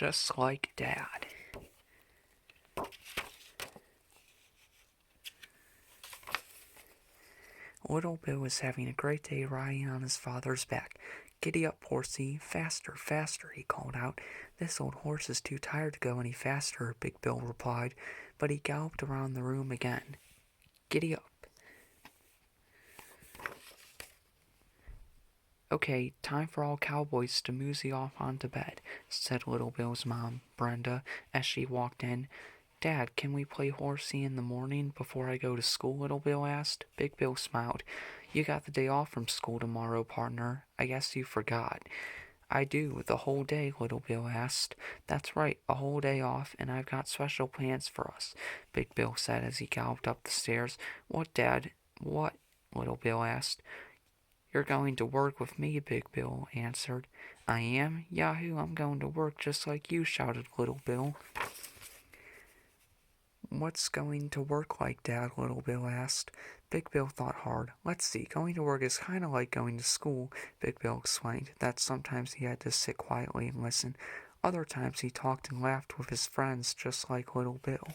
just like Dad. Little Bill was having a great day riding on his father's back. "Giddy up, horsey, faster, faster," he called out. "This old horse is too tired to go any faster," Big Bill replied, but he galloped around the room again. "Giddy up." "Okay, time for all cowboys to mosey off onto bed," said Little Bill's mom, Brenda, as she walked in. "Dad, can we play horsey in the morning before I go to school?" Little Bill asked. Big Bill smiled. "You got the day off from school tomorrow, partner. I guess you forgot." "I do, the whole day," Little Bill asked. "That's right, a whole day off, and I've got special plans for us," Big Bill said as he galloped up the stairs. "What, Dad? What?" Little Bill asked. "You're going to work with me," Big Bill answered. "I am? Yahoo, I'm going to work just like you," shouted Little Bill. "What's going to work like, Dad?" Little Bill asked. Big Bill thought hard. "Let's see, going to work is kind of like going to school," Big Bill explained, that sometimes he had to sit quietly and listen. Other times he talked and laughed with his friends, just like Little Bill.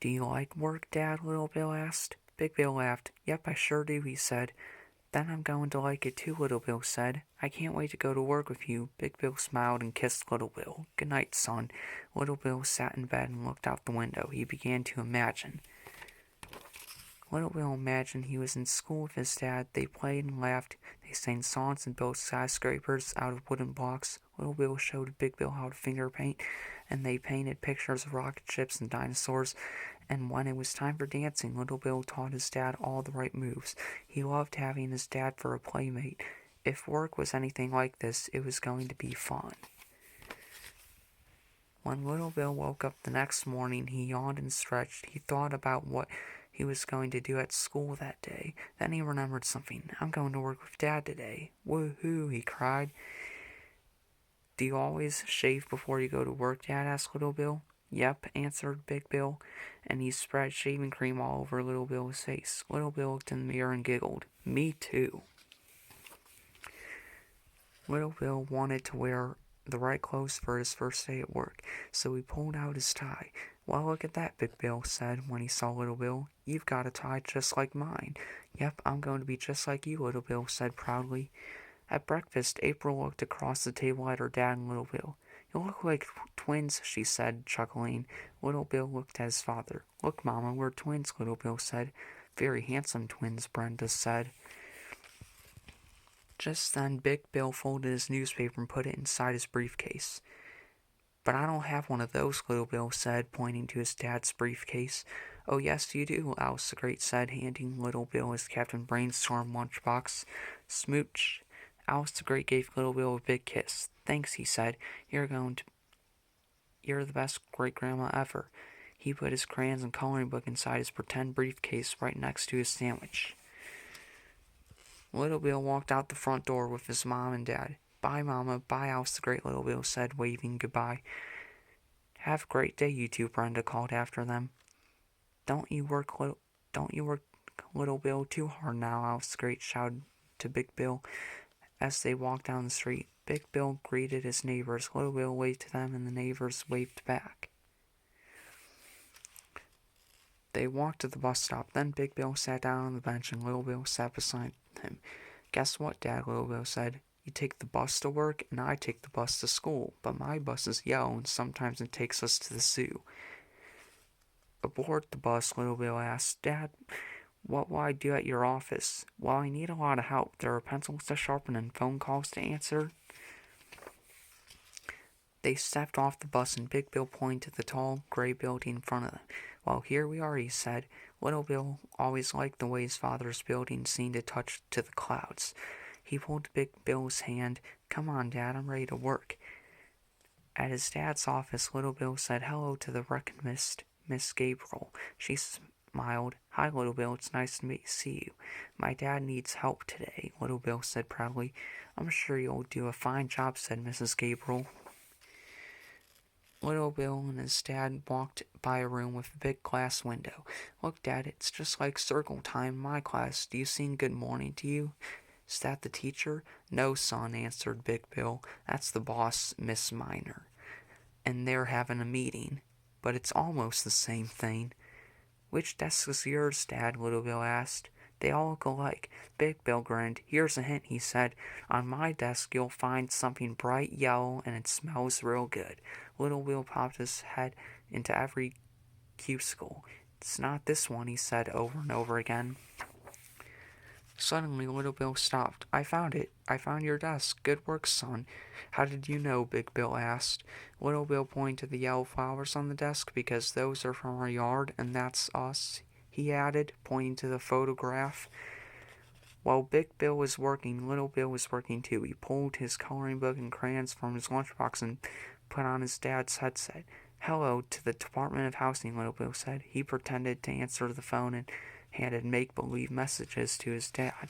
"Do you like work, Dad?" Little Bill asked. Big Bill laughed. "Yep, I sure do," he said. "Then I'm going to like it too," Little Bill said. "I can't wait to go to work with you." Big Bill smiled and kissed Little Bill. "Good night, son." Little Bill sat in bed and looked out the window. He began to imagine. Little Bill imagined he was in school with his dad. They played and laughed. They sang songs and built skyscrapers out of wooden blocks. Little Bill showed Big Bill how to finger paint, and they painted pictures of rocket ships and dinosaurs. And when it was time for dancing, Little Bill taught his dad all the right moves. He loved having his dad for a playmate. If work was anything like this, it was going to be fun. When Little Bill woke up the next morning, he yawned and stretched. He thought about what he was going to do at school that day. Then he remembered something. "I'm going to work with Dad today." "Woohoo!" he cried. "Do you always shave before you go to work, Dad?" asked Little Bill. "Yep," answered Big Bill, and he spread shaving cream all over Little Bill's face. Little Bill looked in the mirror and giggled. "Me too." Little Bill wanted to wear the right clothes for his first day at work, so he pulled out his tie. "Well, look at that," Big Bill said when he saw Little Bill. "You've got a tie just like mine." "Yep, I'm going to be just like you," Little Bill said proudly. At breakfast, April looked across the table at her dad and Little Bill. "You look like twins," she said, chuckling. Little Bill looked at his father. "Look, Mama, we're twins," Little Bill said. "Very handsome twins," Brenda said. Just then, Big Bill folded his newspaper and put it inside his briefcase. "But I don't have one of those," Little Bill said, pointing to his dad's briefcase. "Oh, yes, you do," Alice the Great said, handing Little Bill his Captain Brainstorm lunchbox. "Smooch." Alice the Great gave Little Bill a big kiss. "Thanks," he said. You're the best great-grandma ever." He put his crayons and coloring book inside his pretend briefcase right next to his sandwich. Little Bill walked out the front door with his mom and dad. "Bye, Mama. Bye, Alice the Great," Little Bill said, waving goodbye. "Have a great day, you two," Brenda called after them. Don't you work, Little Bill, too hard now," Alice the Great shouted to Big Bill as they walked down the street. Big Bill greeted his neighbors. Little Bill waved to them, and the neighbors waved back. They walked to the bus stop. Then Big Bill sat down on the bench, and Little Bill sat beside him. "Guess what, Dad?" Little Bill said. "You take the bus to work, and I take the bus to school. But my bus is yellow, and sometimes it takes us to the zoo." Aboard the bus, Little Bill asked, "Dad, what will I do at your office?" "Well, I need a lot of help. There are pencils to sharpen and phone calls to answer." They stepped off the bus, and Big Bill pointed to the tall, gray building in front of them. "Well, here we are," he said. Little Bill always liked the way his father's building seemed to touch to the clouds. He pulled Big Bill's hand. "Come on, Dad, I'm ready to work." At his dad's office, Little Bill said hello to the reckonist, Miss Gabriel. She smiled. "Hi, Little Bill, it's nice to see you. My dad needs help today," Little Bill said proudly. "I'm sure you'll do a fine job," said Mrs. Gabriel. Little Bill and his dad walked by a room with a big glass window. "Look, Dad, it's just like circle time in my class. Do you sing good morning to you?" Is that the teacher? No, son, answered Big Bill. That's the boss, Miss Minor. And they're having a meeting. But it's almost the same thing. Which desk is yours, Dad? Little Bill asked. They all look alike. Big Bill grinned. Here's a hint, he said. On my desk you'll find something bright yellow and it smells real good. Little Bill popped his head into every cubicle. It's not this one, he said over and over again. Suddenly, Little Bill stopped. I found it. I found your desk. Good work, son. How did you know? Big Bill asked. Little Bill pointed to the yellow flowers on the desk, because those are from our yard, and that's us, he added, pointing to the photograph. While Big Bill was working, Little Bill was working too. He pulled his coloring book and crayons from his lunchbox and put on his dad's headset. Hello, to the Department of Housing, Little Bill said. He pretended to answer the phone and handed make-believe messages to his dad.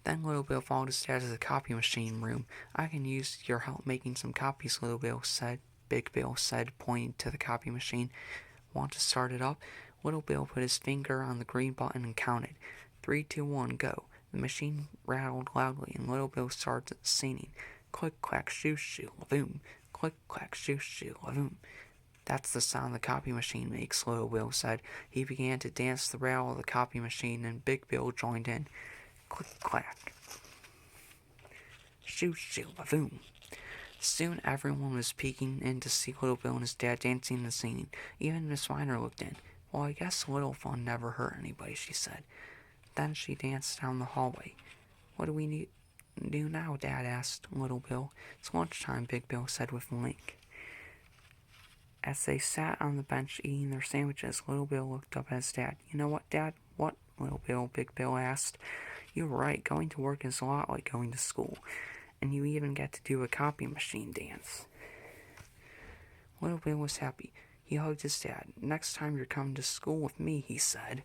Then Little Bill followed his dad to the copy machine room. I can use your help making some copies, Little Bill said. Big Bill said, pointing to the copy machine. Want to start it up? Little Bill put his finger on the green button and counted. 3, 2, 1, go. The machine rattled loudly, and Little Bill started singing. Click, clack, shoo, shoo, la-voom. Click, clack, shoo, shoo, la-voom. That's the sound the copy machine makes, Little Bill said. He began to dance the rattle of the copy machine, and Big Bill joined in. Click, clack. Shoo, shoo, la-voom. Soon everyone was peeking in to see Little Bill and his dad dancing and singing. Even Miss Minor looked in. Well, I guess a little fun never hurt anybody, she said. Then she danced down the hallway. What do we do now, Dad asked Little Bill. It's lunchtime, Big Bill said with a wink. As they sat on the bench eating their sandwiches, Little Bill looked up at his dad. You know what, Dad? What, Little Bill? Big Bill asked. You're right. Going to work is a lot like going to school. And you even get to do a copy machine dance. Little Bill was happy. He hugged his dad. Next time you're coming to school with me, he said.